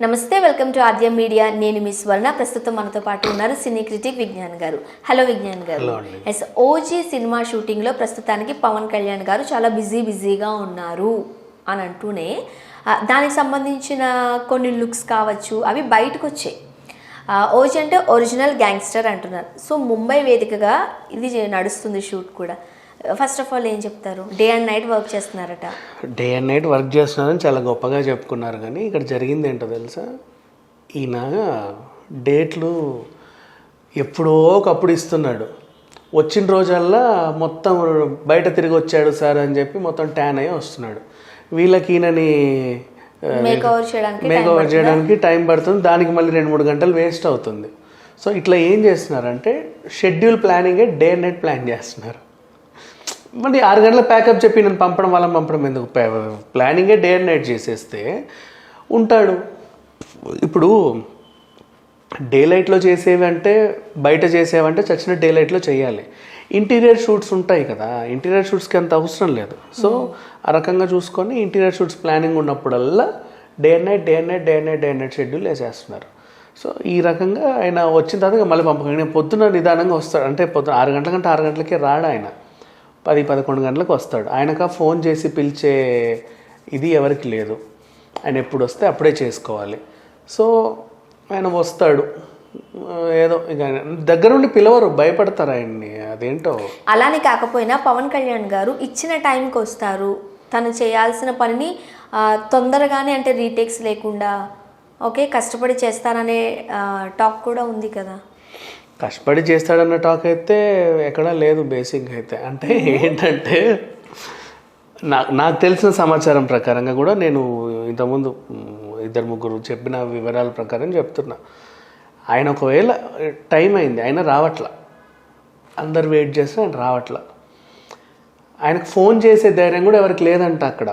నమస్తే, welcome to Aadyam media. నేను మీ స్వర్ణ. ప్రస్తుతం మనతో పాటు ఉన్నారు సినీ క్రిటిక్ విజ్ఞాన్ గారు. హలో విజ్ఞాన్ గారు. ఎస్, ఓజీ సినిమా షూటింగ్లో ప్రస్తుతానికి పవన్ కళ్యాణ్ గారు చాలా బిజీగా ఉన్నారు అని అంటూనే దానికి సంబంధించిన కొన్ని లుక్స్ కావచ్చు అవి బయటకు వచ్చాయి. ఓజీ అంటే ఒరిజినల్ గ్యాంగ్స్టర్ అంటున్నారు. సో ముంబై వేదికగా ఇది నడుస్తుంది షూట్ కూడా. ఫస్ట్ ఆఫ్ ఆల్ ఏం చెప్తారు? డే అండ్ నైట్ వర్క్ చేస్తున్నారట. డే అండ్ నైట్ వర్క్ చేస్తున్నారని చాలా గొప్పగా చెప్పుకున్నారు, కానీ ఇక్కడ జరిగింది ఏంటో తెలుసా? ఈయన డేట్లు ఎప్పుడో ఒకప్పుడు ఇస్తున్నాడు. వచ్చిన రోజల్లా మొత్తం బయట తిరిగి వచ్చాడు సార్ అని చెప్పి మొత్తం ట్యాన్ అయ్యి వస్తున్నాడు. వీళ్ళకి ఈయనని మేకఓవర్ చేయడానికి టైం పడుతుంది. దానికి మళ్ళీ 2-3 గంటలు వేస్ట్ అవుతుంది. సో ఇట్లా ఏం చేస్తున్నారంటే షెడ్యూల్ ప్లానింగే డే అండ్ నైట్ ప్లాన్ చేస్తున్నారు. మళ్ళీ 6 గంటల ప్యాకప్ చెప్పి నేను వాళ్ళని పంపడం ఎందుకు? ప్లానింగే డే అండ్ నైట్ చేసేస్తే ఉంటాడు. ఇప్పుడు డే లైట్లో చేసేవి అంటే బయట చేసేవంటే చచ్చిన డే లైట్లో చేయాలి. ఇంటీరియర్ షూట్స్ ఉంటాయి కదా, ఇంటీరియర్ షూట్స్కి అంత అవసరం లేదు. సో ఆ రకంగా చూసుకొని ఇంటీరియర్ షూట్స్ ప్లానింగ్ ఉన్నప్పుడల్లా డే అండ్ నైట్ షెడ్యూల్ వేసేస్తున్నారు. సో ఈ రకంగా ఆయన వచ్చిన తర్వాత మళ్ళీ పంపకండి. పొద్దున నిదానంగా వస్తాడు. అంటే పొద్దున 6 గంటల కంటే 6 గంటలకే రాడు ఆయన. 10-11 గంటలకు వస్తాడు. ఆయనక ఫోన్ చేసి పిలిచే ఇది ఎవరికి లేదు. ఆయన ఎప్పుడు వస్తే అప్పుడే చేసుకోవాలి. సో ఆయన వస్తాడు. ఏదో ఇక దగ్గరుండి పిలవరు, భయపడతారు ఆయన్ని. అదేంటో. అలానే కాకపోయినా పవన్ కళ్యాణ్ గారు ఇచ్చిన టైంకి వస్తారు. తను చేయాల్సిన పనిని తొందరగానే, అంటే రీటేక్స్ లేకుండా ఓకే కష్టపడి చేస్తారనే టాక్ కూడా ఉంది కదా. కష్టపడి చేస్తాడన్న టాక్ అయితే ఎక్కడా లేదు బేసిక్గా అయితే. అంటే ఏంటంటే నాకు తెలిసిన సమాచారం ప్రకారంగా కూడా నేను ఇంతకుముందు 2-3 చెప్పిన వివరాల ప్రకారం చెప్తున్నా. ఆయన ఒకవేళ టైం అయింది, ఆయన రావట్లా, అందరు వెయిట్ చేస్తే ఆయన రావట్లా. ఆయనకు ఫోన్ చేసే ధైర్యం కూడా ఎవరికి లేదంట. అక్కడ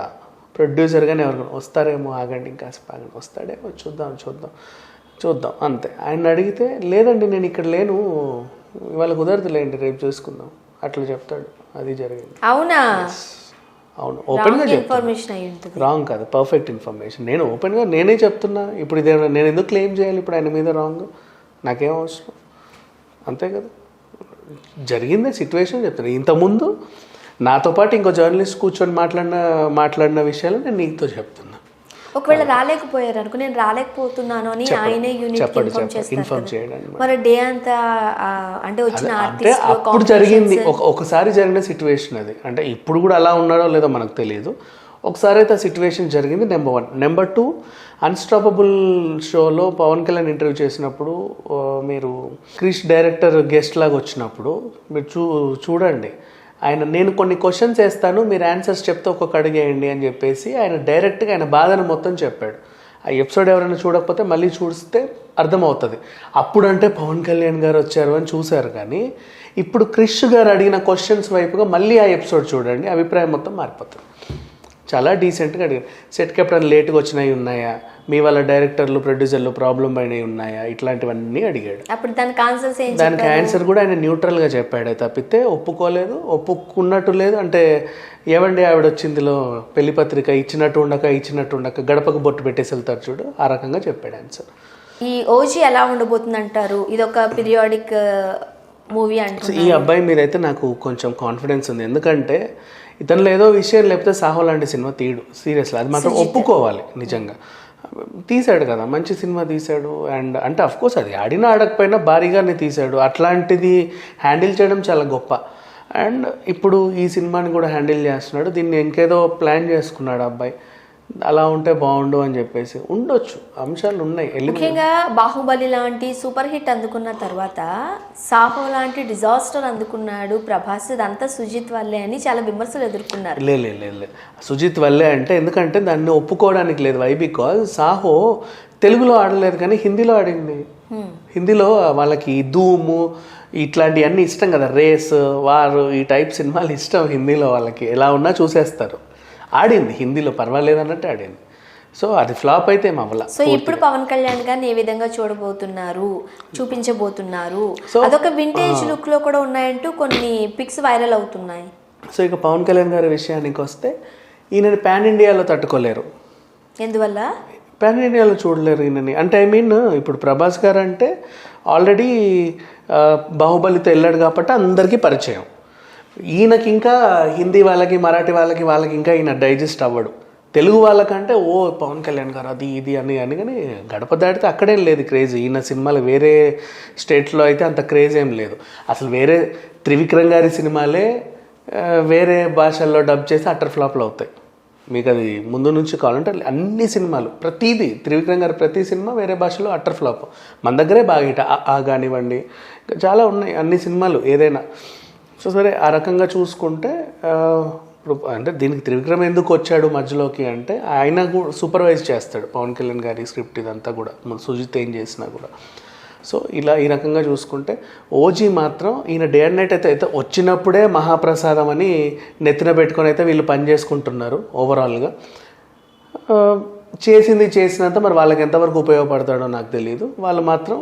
ప్రొడ్యూసర్ కానీ ఎవరికి వస్తారేమో, ఆగండి ఇంకా ఆగండి, వస్తాడేమో చూద్దాం అంతే. ఆయన అడిగితే లేదండి నేను ఇక్కడ లేను, ఇవాళ కుదరదులేండి, రేపు చూసుకుందాం అట్లా చెప్తాడు. అది జరిగింది. అవునా? అవును, ఓపెన్గా చెప్తాను. రాంగ్ కాదు, పర్ఫెక్ట్ ఇన్ఫర్మేషన్. నేను ఓపెన్గా నేనే చెప్తున్నా. ఇప్పుడు ఇదే నేను ఎందుకు క్లెయిమ్ చేయాలి ఇప్పుడు ఆయన మీద రాంగ్? నాకేం అవసరం, అంతే కదా. జరిగిందే సిచ్యువేషన్ చెప్తాను. ఇంతకుముందు నాతో పాటు ఇంకో జర్నలిస్ట్ కూర్చొని మాట్లాడిన విషయాలు నేను నీతో చెప్తున్నా. ఒకవేళ రాలేకపోయారు అనుకో, నేను రాలేకపోతున్నాను అని ఆయనే ఇన్ఫార్మ్ చేయడం. మరి డే అంతా అంటే వచ్చిన అంటే అప్పుడు జరిగింది, ఒకసారి జరిగిన సిచ్యువేషన్ అది. అంటే ఇప్పుడు కూడా అలా ఉన్నాడో లేదో మనకు తెలియదు. ఒకసారి అయితే ఆ సిచ్యువేషన్ జరిగింది. నెంబర్ 1. నెంబర్ 2, అన్స్టాపబుల్ షోలో పవన్ కళ్యాణ్ ఇంటర్వ్యూ చేసినప్పుడు మీరు క్రిష్ డైరెక్టర్ గెస్ట్ లాగా వచ్చినప్పుడు మీరు చూడండి. నేను కొన్ని క్వశ్చన్స్ వేస్తాను, మీరు ఆన్సర్స్ చెప్తే ఒక్కొక్క అడిగేయండి అని చెప్పేసి ఆయన డైరెక్ట్గా ఆయన బాధను మొత్తం చెప్పాడు. ఆ ఎపిసోడ్ ఎవరైనా చూడకపోతే మళ్ళీ చూస్తే అర్థమవుతుంది. అప్పుడంటే పవన్ కళ్యాణ్ గారు వచ్చారు అని చూశారు, కానీ ఇప్పుడు క్రిష్ గారు అడిగిన క్వశ్చన్స్ వైపుగా మళ్ళీ ఆ ఎపిసోడ్ చూడండి, అభిప్రాయం మొత్తం మారిపోతుంది. చాలా డీసెంట్గా అడిగారు. సెట్కి ఎప్పుడైనా లేట్గా వచ్చినవి ఉన్నాయా, మీ వాళ్ళ డైరెక్టర్లు ప్రొడ్యూసర్లు ప్రాబ్లం అయినవి ఉన్నాయా, ఇట్లాంటివన్నీ అడిగాడు. అప్పుడు దానికి ఆన్సర్ కూడా ఆయన న్యూట్రల్గా చెప్పాడు. తప్పితే ఒప్పుకున్నట్టు లేదు. అంటే ఏమండి ఆవిడ వచ్చిందిలో పెళ్లి పత్రిక ఇచ్చినట్టు ఉండక గడపకు బొట్టు పెట్టేసి వెళ్తారు చూడు, ఆ రకంగా చెప్పాడు ఆన్సర్. ఈ ఓజీ ఎలా ఉండబోతుంది అంటారు? ఇది ఒక పీరియాడిక్ మూవీ అంటే ఈ అబ్బాయి మీద అయితే నాకు కొంచెం కాన్ఫిడెన్స్ ఉంది. ఎందుకంటే ఇతనిలో ఏదో విషయం లేకపోతే సాహో లాంటి సినిమా తీయడు, సీరియస్లీ. అది మాత్రం ఒప్పుకోవాలి. నిజంగా తీశాడు కదా, మంచి సినిమా తీశాడు. అండ్ అంటే అఫ్కోర్స్ అది ఆడకపోయినా భారీగానే తీశాడు. అట్లాంటిది హ్యాండిల్ చేయడం చాలా గొప్ప. అండ్ ఇప్పుడు ఈ సినిమాని కూడా హ్యాండిల్ చేస్తున్నాడు. దీన్ని ఇంకేదో ప్లాన్ చేసుకున్నాడు అబ్బాయి. అలా ఉంటే బాగుండు అని చెప్పేసి ఉండొచ్చు, అంశాలు ఉన్నాయి. ముఖ్యంగా బాహుబలి లాంటి సూపర్ హిట్ అందుకున్న తర్వాత సాహో లాంటి డిజాస్టర్ అందుకున్నాడు ప్రభాస్. ఇదంతా సుజిత్ వల్లే అని చాలా విమర్శలు ఎదుర్కొన్నారు. లేదు సుజిత్ వల్లే అంటే, ఎందుకంటే దాన్ని ఒప్పుకోవడానికి లేదు. వై? బికాజ్ సాహో తెలుగులో ఆడలేదు కానీ హిందీలో ఆడింది. హిందీలో వాళ్ళకి ధూము ఇట్లాంటివన్నీ ఇష్టం కదా, రేస్, వారు, ఈ టైప్ సినిమాలు ఇష్టం హిందీలో. వాళ్ళకి ఎలా ఉన్నా చూసేస్తారు. ఆడింది హిందీలో, పర్వాలేదు అన్నట్టు ఆడింది. సో అది ఫ్లాప్ అయితే అవ్వాల. సో ఇప్పుడు పవన్ కళ్యాణ్ గారిని ఏ విధంగా చూపించబోతున్నారు? అదొక వింటేజ్ లుక్ లో కూడా ఉన్నాయంటూ కొన్ని పిక్స్ వైరల్ అవుతున్నాయి. సో ఇక పవన్ కళ్యాణ్ గారి విషయానికి వస్తే ఈయన పాన్ ఇండియాలో తట్టుకోలేరు. ఎందువల్ల? పాన్ ఇండియాలో చూడలేరు ఈయనని. అంటే ఐ మీన్ ఇప్పుడు ప్రభాస్ గారు అంటే ఆల్రెడీ బాహుబలితో వెళ్ళాడు కాబట్టి అందరికీ పరిచయం. ఈయనకి ఇంకా హిందీ వాళ్ళకి మరాఠీ వాళ్ళకి ఇంకా ఈయన డైజెస్ట్ అవ్వడు. తెలుగు వాళ్ళకంటే ఓ పవన్ కళ్యాణ్ గారు అది ఇది అని కానీ గడప దాటితే అక్కడేం లేదు క్రేజ్. ఈయన సినిమాలు వేరే స్టేట్లో అయితే అంత క్రేజ్ ఏం లేదు. అసలు వేరే త్రివిక్రమ్ గారి సినిమాలే వేరే భాషల్లో డబ్ చేసి అటర్ ఫ్లాప్లు అవుతాయి. మీకు అది ముందు నుంచి కావాలంటే అన్ని సినిమాలు ప్రతిదీ త్రివిక్రమ్ గారి ప్రతి సినిమా వేరే భాషలో అటర్ ఫ్లాప్. మన దగ్గరే బాగా హిట్ కానివ్వండి, చాలా ఉన్నాయి అన్ని సినిమాలు ఏదైనా. సో సరే ఆ రకంగా చూసుకుంటే ఇప్పుడు అంటే దీనికి త్రివిక్రమ్ ఎందుకు వచ్చాడు మధ్యలోకి అంటే ఆయన కూడా సూపర్వైజ్ చేస్తాడు పవన్ కళ్యాణ్ గారి స్క్రిప్ట్ ఇదంతా కూడా, సుజిత్ ఏం చేసినా కూడా. సో ఇలా ఈ రకంగా చూసుకుంటే ఓజీ మాత్రం ఈయన డే అండ్ నైట్ అయితే వచ్చినప్పుడే మహాప్రసాదం అని నెత్తిన పెట్టుకొని అయితే వీళ్ళు పని చేసుకుంటున్నారు. ఓవరాల్గా చేసినంత మరి వాళ్ళకి ఎంతవరకు ఉపయోగపడతాడో నాకు తెలియదు. వాళ్ళు మాత్రం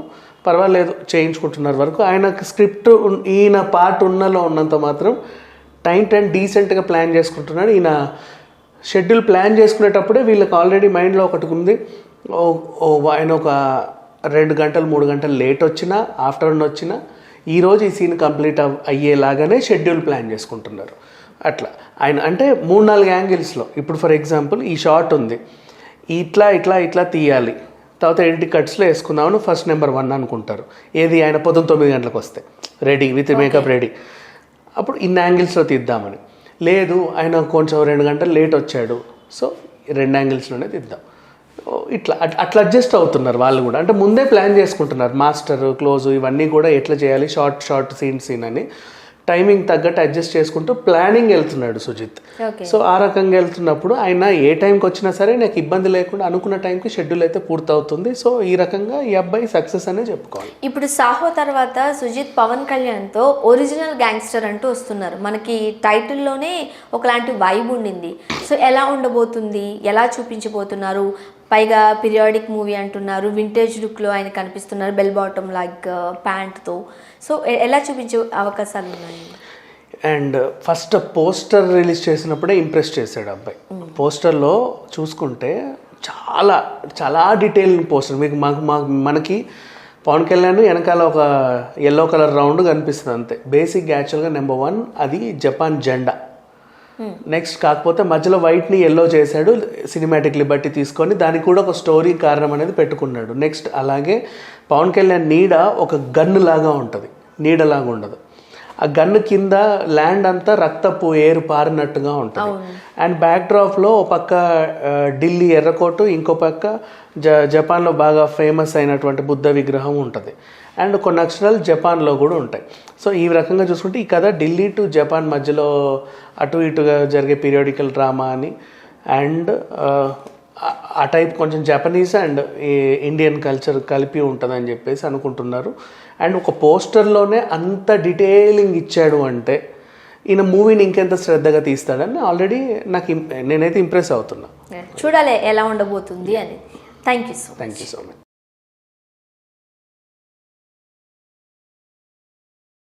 పర్వాలేదు చేయించుకుంటున్నారు వరకు. ఆయనకు స్క్రిప్ట్ ఈయన పార్ట్ ఉన్నంత మాత్రం టైం డీసెంట్గా ప్లాన్ చేసుకుంటున్నాడు. ఈయన షెడ్యూల్ ప్లాన్ చేసుకునేటప్పుడే వీళ్ళకి ఆల్రెడీ మైండ్లో ఒకటి ఉంది. ఆయన ఒక 2 గంటలు 3 గంటలు లేట్ వచ్చినా ఆఫ్టర్నూన్ వచ్చినా ఈరోజు ఈ సీన్ కంప్లీట్ అయ్యేలాగానే షెడ్యూల్ ప్లాన్ చేసుకుంటున్నారు. అట్లా ఆయన అంటే 3-4 యాంగిల్స్లో. ఇప్పుడు ఫర్ ఎగ్జాంపుల్ ఈ షార్ట్ ఉంది, ఇట్లా తీయాలి, తర్వాత ఎడిట్ కట్స్లో వేసుకుందామని ఫస్ట్ నెంబర్ 1 అనుకుంటారు. ఏది ఆయన పొద్దున్న 9 గంటలకు వస్తే రెడీ విత్ మేకప్ రెడీ, అప్పుడు ఇన్ని యాంగిల్స్లో తీద్దామని. లేదు ఆయన కొంచెం 2 గంటలు లేట్ వచ్చాడు, సో 2 యాంగిల్స్లోనే తీద్దాం. అట్లా అడ్జస్ట్ అవుతున్నారు వాళ్ళు కూడా. అంటే ముందే ప్లాన్ చేసుకుంటున్నారు మాస్టర్ క్లోజ్ ఇవన్నీ కూడా ఎట్లా చేయాలి, షార్ట్ సీన్ అని టైమింగ్ తగ్గట్టు అడ్జస్ట్ చేసుకుంటూ ప్లానింగ్ వెళ్తున్నాడు సుజిత్. సో ఆ రకంగా వెళ్తున్నప్పుడు ఆయన ఏ టైంకి వచ్చినా సరే నాకు ఇబ్బంది లేకుండా అనుకున్న టైంకి షెడ్యూల్ అయితే పూర్తవుతుంది. సో ఈ రకంగా ఈ అబ్బాయి సక్సెస్ అనే చెప్పుకోవాలి. ఇప్పుడు సాహో తర్వాత సుజిత్ పవన్ కళ్యాణ్తో ఒరిజినల్ గ్యాంగ్స్టర్ అంటూ వస్తున్నారు. మనకి టైటిల్లోనే ఒకలాంటి వైబ్ ఉండింది. సో ఎలా ఉండబోతుంది, ఎలా చూపించబోతున్నారు? పైగా పీరియాడిక్ మూవీ అంటున్నారు, వింటేజ్ లుక్లో ఆయన కనిపిస్తున్నారు, బెల్ బాటమ్ లైక్ ప్యాంట్తో. సో ఎలా చూపించే అవకాశాలు ఉన్నాయి? అండ్ ఫస్ట్ పోస్టర్ రిలీజ్ చేసినప్పుడే ఇంప్రెస్ చేశాడు అబ్బాయి. పోస్టర్లో చూసుకుంటే చాలా చాలా డీటెయిల్ పోస్టర్. మనకి పవన్ కళ్యాణ్ వెనకాల ఒక ఎల్లో కలర్ రౌండ్ కనిపిస్తుంది అంతే. బేసిక్ యాక్చువల్గా నెంబర్ 1 అది జపాన్ జెండా. నెక్స్ట్ కాకపోతే మధ్యలో వైట్ని ఎల్లో చేశాడు సినిమాటిక్ లిబర్టీ తీసుకొని, దానికి కూడా ఒక స్టోరీ కారణం అనేది పెట్టుకున్నాడు. నెక్స్ట్ అలాగే పవన్ కళ్యాణ్ నీడ ఒక గన్ను లాగా ఉంటుంది, నీడలాగా ఉండదు. ఆ గన్ను కింద ల్యాండ్ అంతా రక్తపు ఏరు పారినట్టుగా ఉంటుంది. అండ్ బ్యాక్ డ్రాప్లో ఒక పక్క ఢిల్లీ ఎర్రకోటు, ఇంకో పక్క జపాన్లో బాగా ఫేమస్ అయినటువంటి బుద్ధ విగ్రహం ఉంటుంది. అండ్ కొన్ని అక్షరాలు జపాన్లో కూడా ఉంటాయి. సో ఈ రకంగా చూసుకుంటే ఈ కథ ఢిల్లీ టు జపాన్ మధ్యలో అటు ఇటుగా జరిగే పీరియాడికల్ డ్రామా అని, అండ్ ఆ టైప్ కొంచెం జపనీస్ అండ్ ఇండియన్ కల్చర్ కలిపి ఉంటుందని చెప్పేసి అనుకుంటున్నారు. అండ్ ఒక పోస్టర్లోనే అంత డీటెయిలింగ్ ఇచ్చాడు అంటే ఈయన మూవీని ఇంకెంత శ్రద్ధగా తీస్తాడని ఆల్రెడీ నేనైతే ఇంప్రెస్ అవుతున్నా. చూడాలి ఎలా ఉండబోతుంది అని. Thank you so much.